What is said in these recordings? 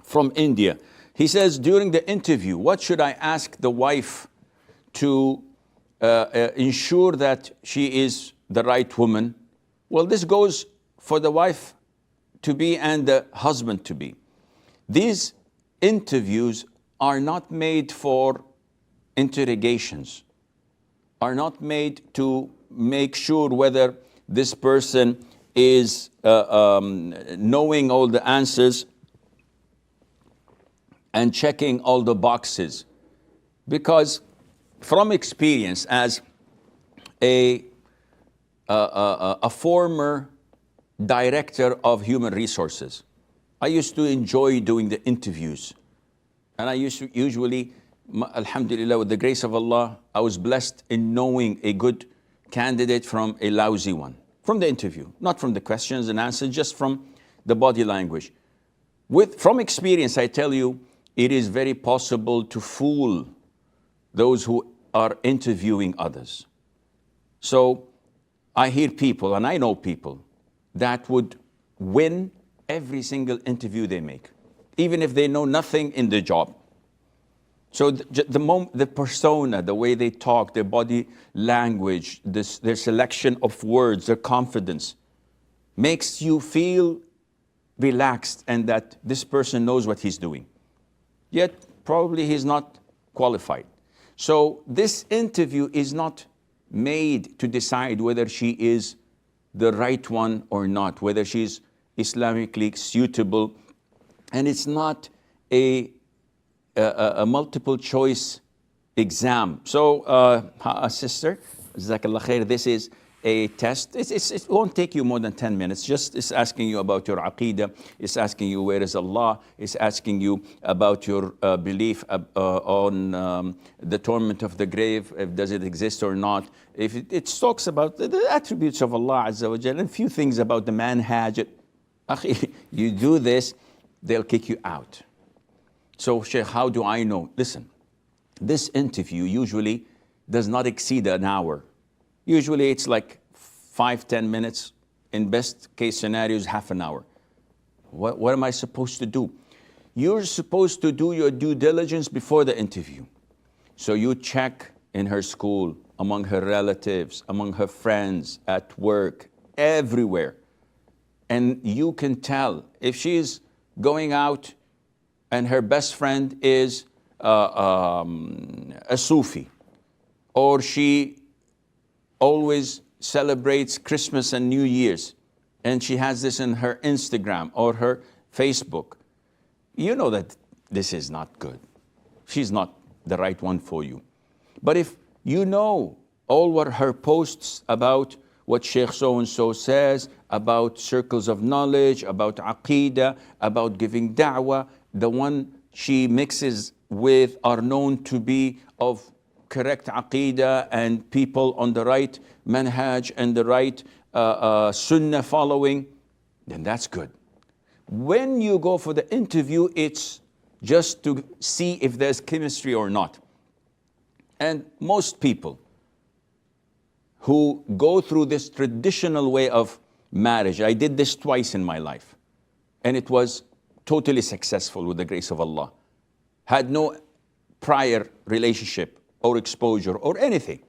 from India. He says, during the interview, what should I ask the wife to ensure that she is the right woman? Well, this goes for the wife to be and the husband to be. These interviews are not made for interrogations, are not made to make sure whether this person is knowing all the answers and checking all the boxes. Because from experience, as a former director of human resources, I used to enjoy doing the interviews. And I used to usually, alhamdulillah, with the grace of Allah, I was blessed in knowing a good candidate from a lousy one. From the interview, not from the questions and answers, just from the body language. From experience, I tell you, it is very possible to fool those who are interviewing others. So I hear people, and I know people, that would win every single interview they make, even if they know nothing in the job. So the persona, the way they talk, their body language, their selection of words, their confidence, makes you feel relaxed and that this person knows what he's doing. Yet, probably he's not qualified. So this interview is not made to decide whether she is the right one or not, whether she's Islamically suitable. And it's not a multiple choice exam. So, sister, Jazakallah khair, this is a test. It won't take you more than 10 minutes. Just it's asking you about your aqidah. It's asking you where is Allah. It's asking you about your belief on the torment of the grave, if does it exist or not. If it talks about the attributes of Allah Azza wa Jalla, and a few things about the manhaj. You do this, they'll kick you out. So, Sheikh, how do I know? Listen, this interview usually does not exceed an hour. Usually it's like 5-10 minutes. In best case scenarios, half an hour. What am I supposed to do? You're supposed to do your due diligence before the interview. So you check in her school, among her relatives, among her friends, at work, everywhere. And you can tell if she's going out and her best friend is a Sufi, or she always celebrates Christmas and New Year's, and she has this in her Instagram or her Facebook, you know that this is not good. She's not the right one for you. But if you know all what her posts about what Sheikh so-and-so says, about circles of knowledge, about aqidah, about giving da'wah, the one she mixes with are known to be of correct aqidah and people on the right manhaj and the right sunnah following, then that's good. When you go for the interview, it's just to see if there's chemistry or not. And most people who go through this traditional way of marriage, I did this twice in my life, and it was totally successful with the grace of Allah. Had no prior relationship or exposure or anything.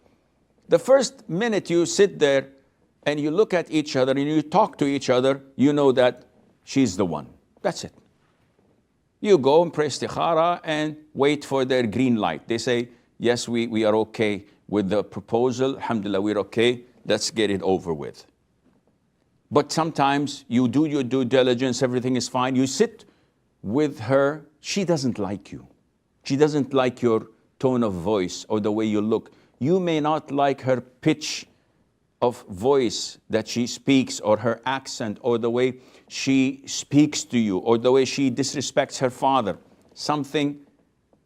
The first minute you sit there and you look at each other and you talk to each other, you know that she's the one. That's it. You go and pray istikhara and wait for their green light. They say, yes, we are okay with the proposal. Alhamdulillah, we're okay. Let's get it over with. But sometimes you do your due diligence, everything is fine. You sit with her, she doesn't like you. She doesn't like your tone of voice or the way you look. You may not like her pitch of voice that she speaks, or her accent, or the way she speaks to you, or the way she disrespects her father. Something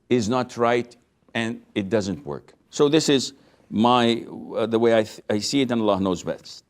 is not right and it doesn't work. So this is the way I see it, and Allah knows best.